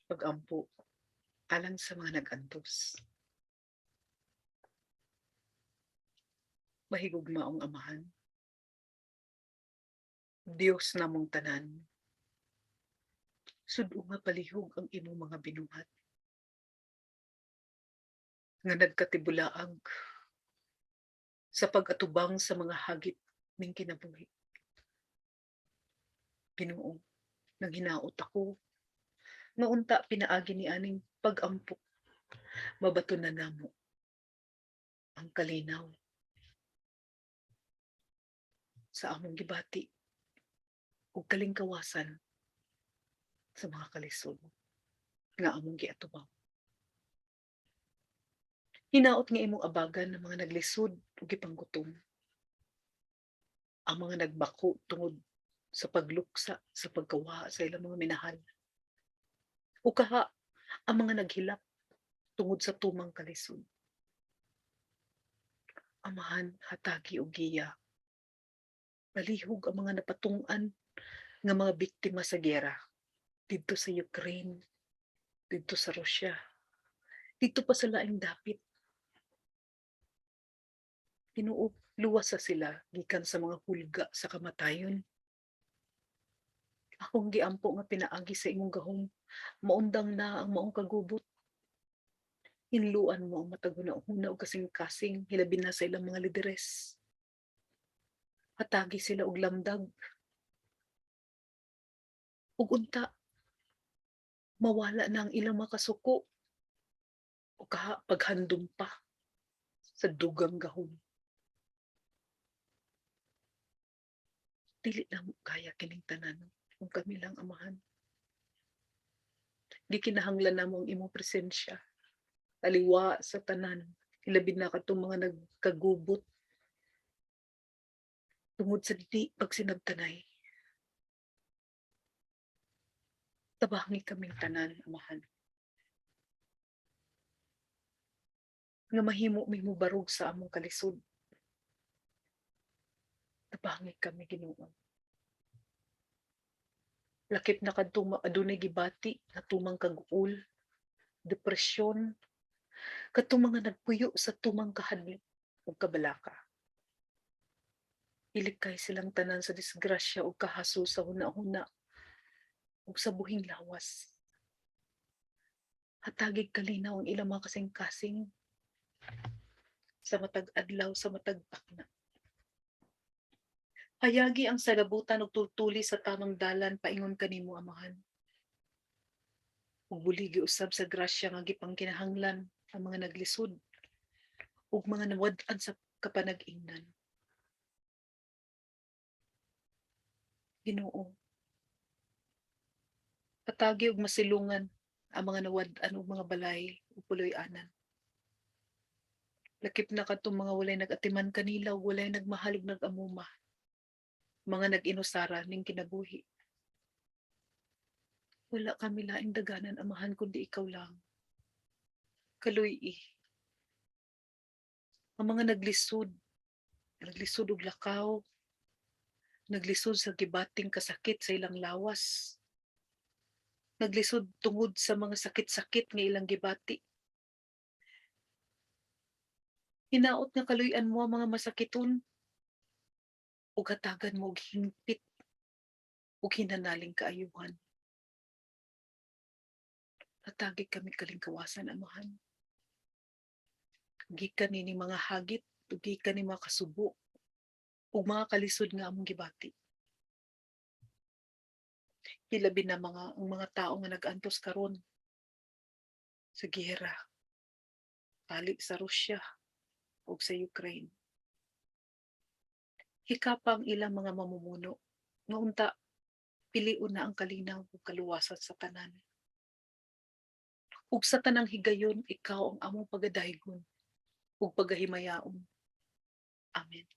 Pag-ampo alang sa mga nag-antos. Mahigugmaong Amahan, Dios namong tanan, sudo nga palihog ang imong mga binuhat nga nagkatibulaag sa pag-atubang sa mga hagit ning kinabuhi. Ginoo, naghinaot ako nga unta pinaagi ni aning pag-ampo mabatunan namo ang kalinaw sa among gibati ug kalingkawasan sa mga kalisod nga among giatubang. Hinaot nga imong abagan ng mga naglisod ug gipanggutom, ang mga nagbako tungod sa pagluksa sa pagkawa sa ilang mga minahal. O kaha ang mga naghilak tungod sa tumang kalisod. Amahan, hatagi og giya. Palihog ang mga napatungan nga mga biktima sa giyera didto sa Ukraine, didto sa Russia, didto pa sa laing dapit. Ginoo, luwas sa sila gikan sa mga hulga sa kamatayon. Akong giampo nga pinaagi sa imong gahom, maundang na ang maong kagubot. Hinluan mo ang matag hunahuna ug kasing-kasing hilabi na sa ilang mga lideres. Hatagi sila og lamdag. Ug unta mawala na ang ilang mga kasuko o kaha paghandom pa sa dugang gahom. Dili na mo kaya kining tanan kung kami lang amahan. Di kinahanglan namo ang imong presensya. Taliwa sa tanan. Hilabi na katong mga nagkagubot tungod sa di pagsinabtanay. Tabangi kaming tanan, amahan. Nga mahimo mi barog sa among kalisod. Tabangi kami, Ginoo. Lakip na kadtong adunay gibati nga tumang kag-ul, depresyon, kadtong mga nagpuyo sa tumang kahadlok ug kabalaka. Ilikay silang tanan sa disgrasya ug kahasol sa hunahuna ug sa buhing lawas. Hatagig kalinaw ang ilang mga kasing-kasing sa matag adlaw sa matag takna. Hayagi ang salabutan ug tultuli sa tamang dalan paingon kanimo, amahan. Ug buligi usab sa grasya nga gipangkinahanglan ang mga naglisod ug mga nawad-an sa kapanag-ingnan. Ginoo, patagi og masilungan ang mga nawad-an ug mga balay ug puloy-anan. Lakip na kadtong mga walay nag-atiman kanila ug walay nagmahal ug nag-amuma. Mga nag-inusara ning kinabuhi. Wala kami laing daganan, amahan, kundi ikaw lang. Kaluy-i. Ang mga naglisod og lakaw, naglisod sa gibating kasakit sa ilang lawas, naglisod tungod sa mga sakit-sakit nga ilang gibati. Hinaot nga kaluy-an mo ang mga masakiton ug hatagan mo og hingpit ug hinanaling kaayuhan. Hatagi kami kalingkawasan, amahan. Gikan ni mga hagit ug gikan ni mga kasubo ug mga kalisod nga among gibati. Hilabi na ang mga tao nga nag-antos karon sa giyera, tali sa Russia ug sa Ukraine. Hikapang ilang mga mamumuno nga unta piliun na ang kalinaw ug kaluwasan sa tanan. Ug sa tanang higayon, ikaw ang among pagadaygon ug pagahimayaon. Amen.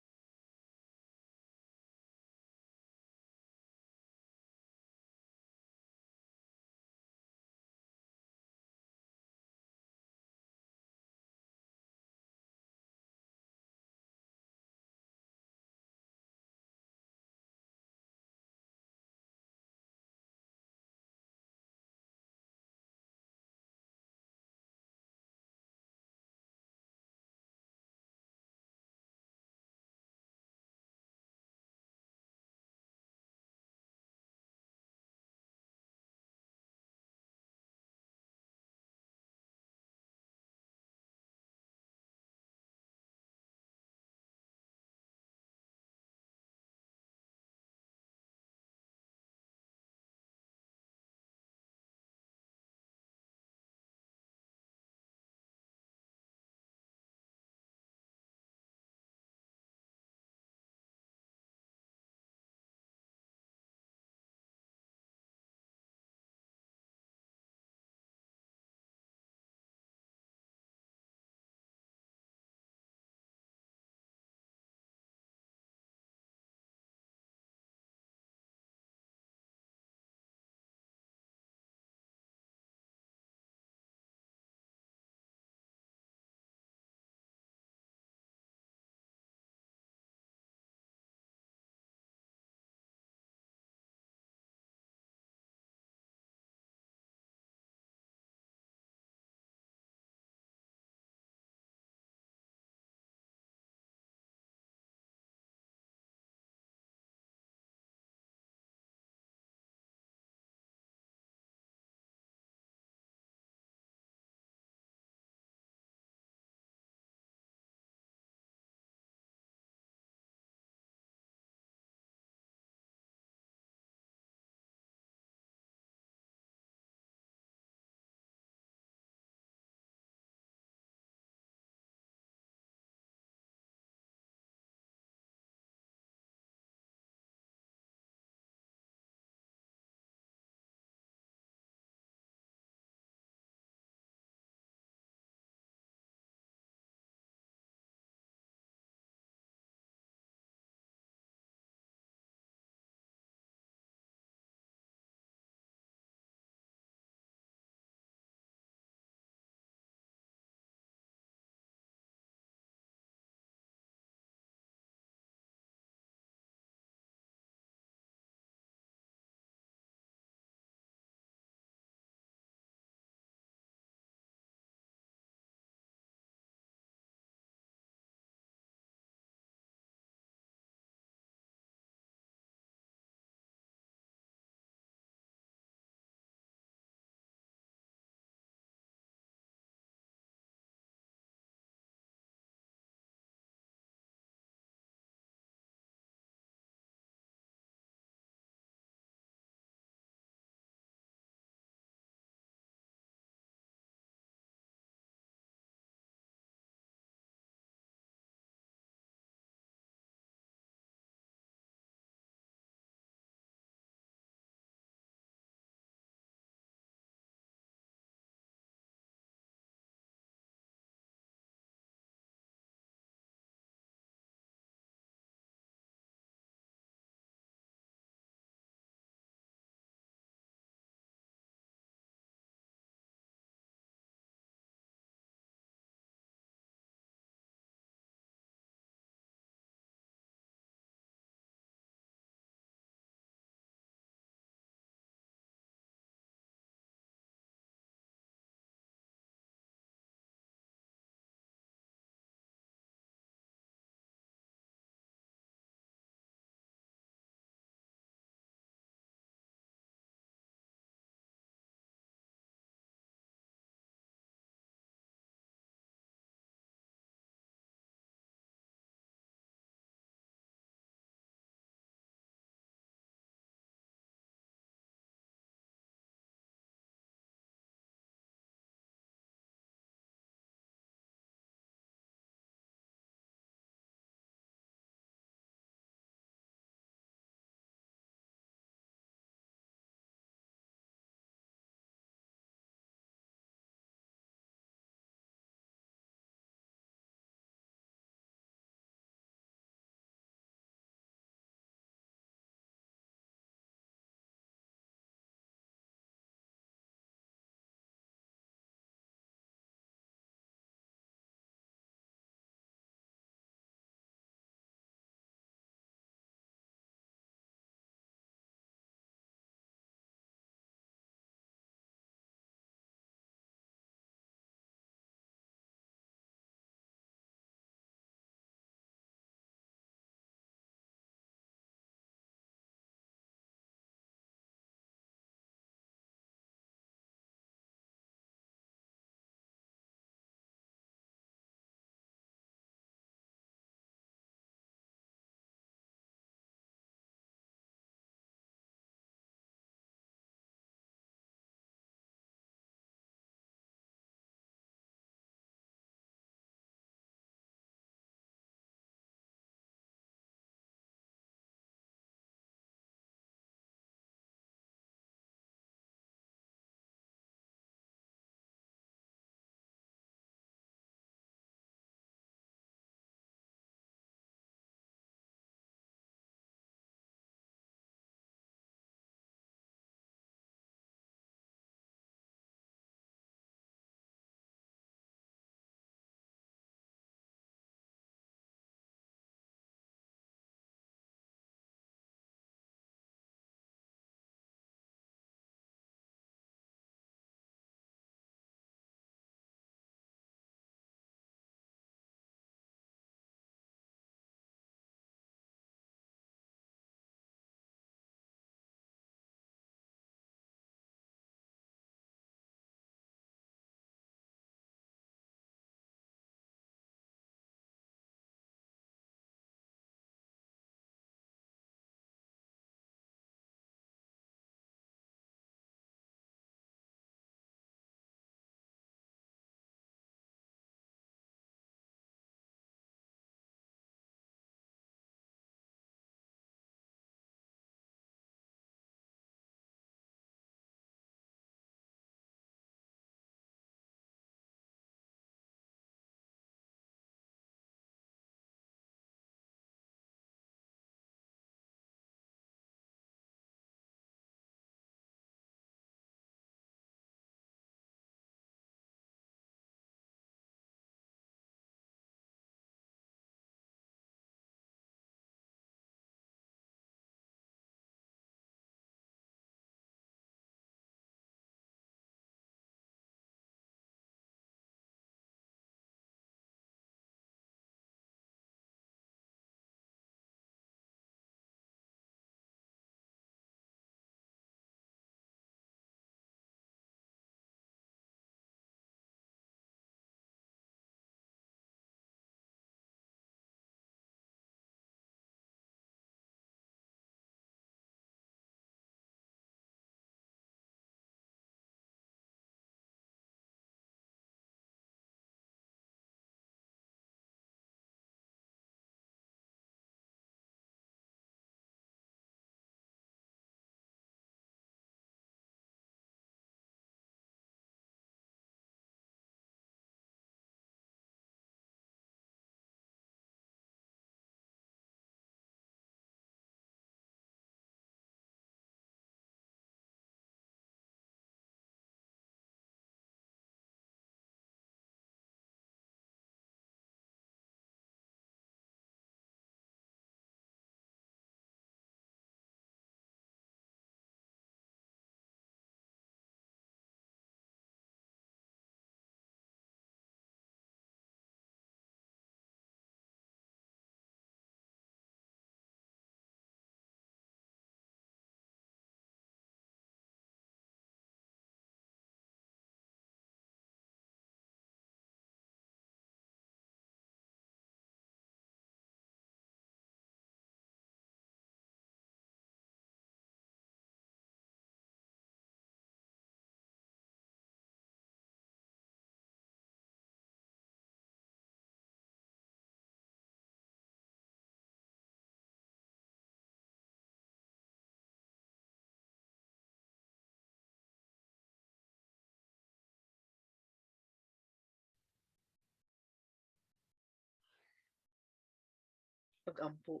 pag-ampo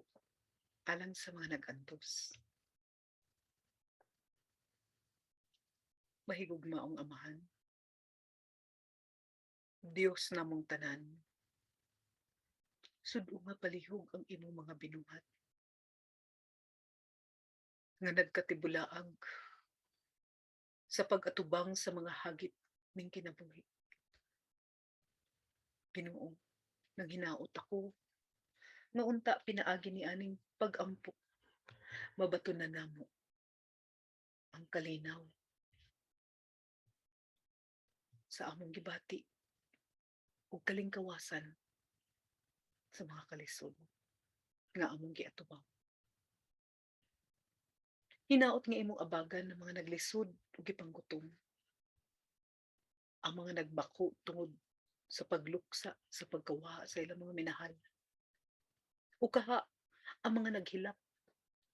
alang sa mga nag-antos. Mahigugmaong Amahan, Dios namong tanan, sud-o nga palihog ang imong mga binuhat nga nagkatibulaag sa pag-atubang sa mga hagit ning kinabuhi. Ginoo, nanghinaot ako nga unta pinaagi ni aning pag-ampo mabaton na namo ang kalinaw sa among gibati ug kalingkawasan sa mga kalisod nga among giatubang. Hinaot nga imong abagan ng mga naglisod ug gipanggutom, ang mga nagbako tungod sa pagluksa sa pagkawa sa ilang mga minahal. O kaha ang mga naghilak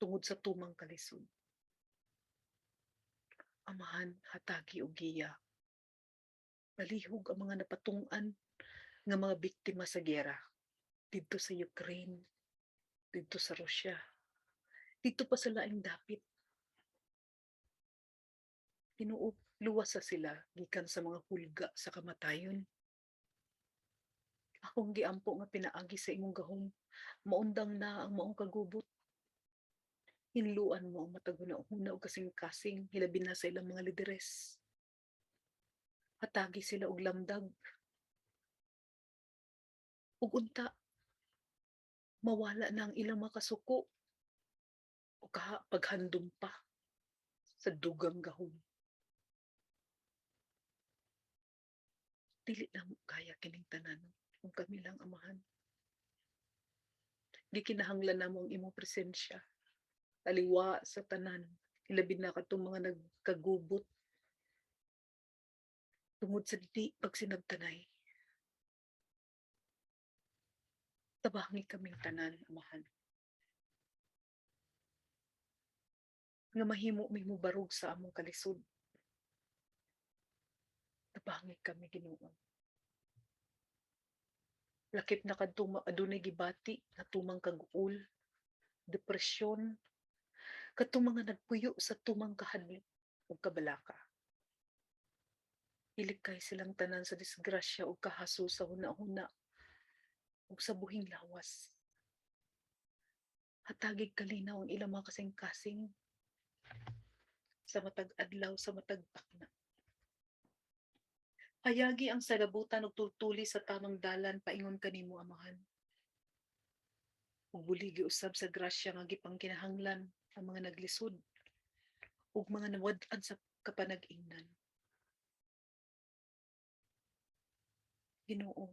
tungod sa tumang kalisod. Amahan, hatagi og giya. Palihog ang mga napatungan nga mga biktima sa giyera didto sa Ukraine, didto sa Russia, didto pa sa laing dapit. Ginoo, luwas sa sila gikan sa mga hulga sa kamatayon. Akong giampo nga pinaagi sa imong gahom, maundang na ang maong kagubot. Hinluan mo ang matag hunahuna ug kasing-kasing hilabi na sa ilang mga lideres. Hatagi sila og lamdag. Ug unta, mawala na ang ilang mga kasuko o kaha paghandom pa sa dugang gahom. Dili na mo kaya kining tanan kung kami lang amahan. Di kinahanglan namo ang imong presensya. Taliwa sa tanan. Hilabi na katong mga nagkagubot tungod sa di pagsinabtanay. Tabangi kaming tanan, amahan. Nga mahimo mi barog sa among kalisod. Tabangi kami, Ginoo. Lakip na kadtong adunay gibati nga tumang kag-ul, depresyon, kadtong mga nagpuyo sa tumang kahadlok ug kabalaka. Ilikay silang tanan sa disgrasya ug kahaso sa hunahuna ug sa buhing lawas. Hatagig kalinaw ang ilang mga kasing-kasing sa matag adlaw sa matag pakna. Hayagi ang sadabutan ug tultuli sa tamang dalan paingon kanimo, amahan. Ug buligi usab sa grasya nga gipangkinahanglan ang mga naglisod ug mga nawad-an sa kapanag-ingnan. Ginoo,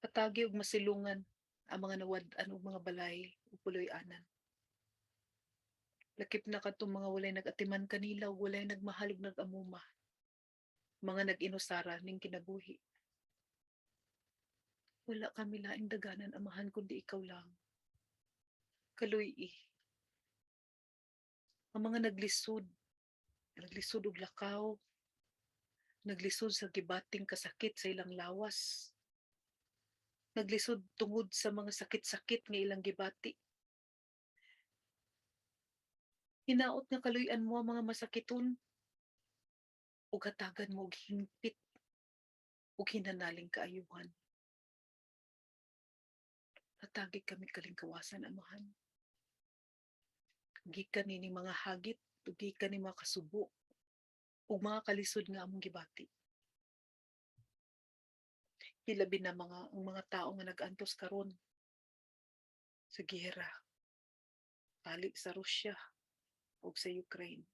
patagi og masilungan ang mga nawad-an ug mga balay ug puloy-anan. Lakip na kadtong mga walay nag-atiman kanila ug walay nagmahal ug nag-amuma. Mga nag-inusara ning kinabuhi. Wala kami laing daganan, amahan, kundi ikaw lang. Kaluy-i. Ang mga naglisod og lakaw, naglisod sa gibating kasakit sa ilang lawas, naglisod tungod sa mga sakit-sakit nga ilang gibati. Hinaot nga kaluy-an mo ang mga masakiton ug hatagan mo og hingpit ug hinanaling kaayuhan. Hatagi kami kalingkawasan, amahan. Gikan ni mga hagit ug gikan ni mga kasubo ug mga kalisod nga among gibati. Hilabi na ang mga tao nga nag-antos karon sa giyera, tali sa Russia ug sa Ukraine.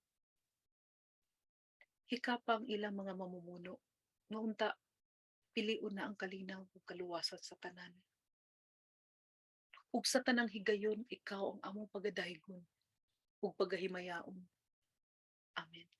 Hikapang ilang mga mamumuno nga unta piliun na ang kalinaw ug kaluwasan sa tanan. Ug sa tanang higayon, ikaw ang among pagadaygon ug pagahimayaon. Amen.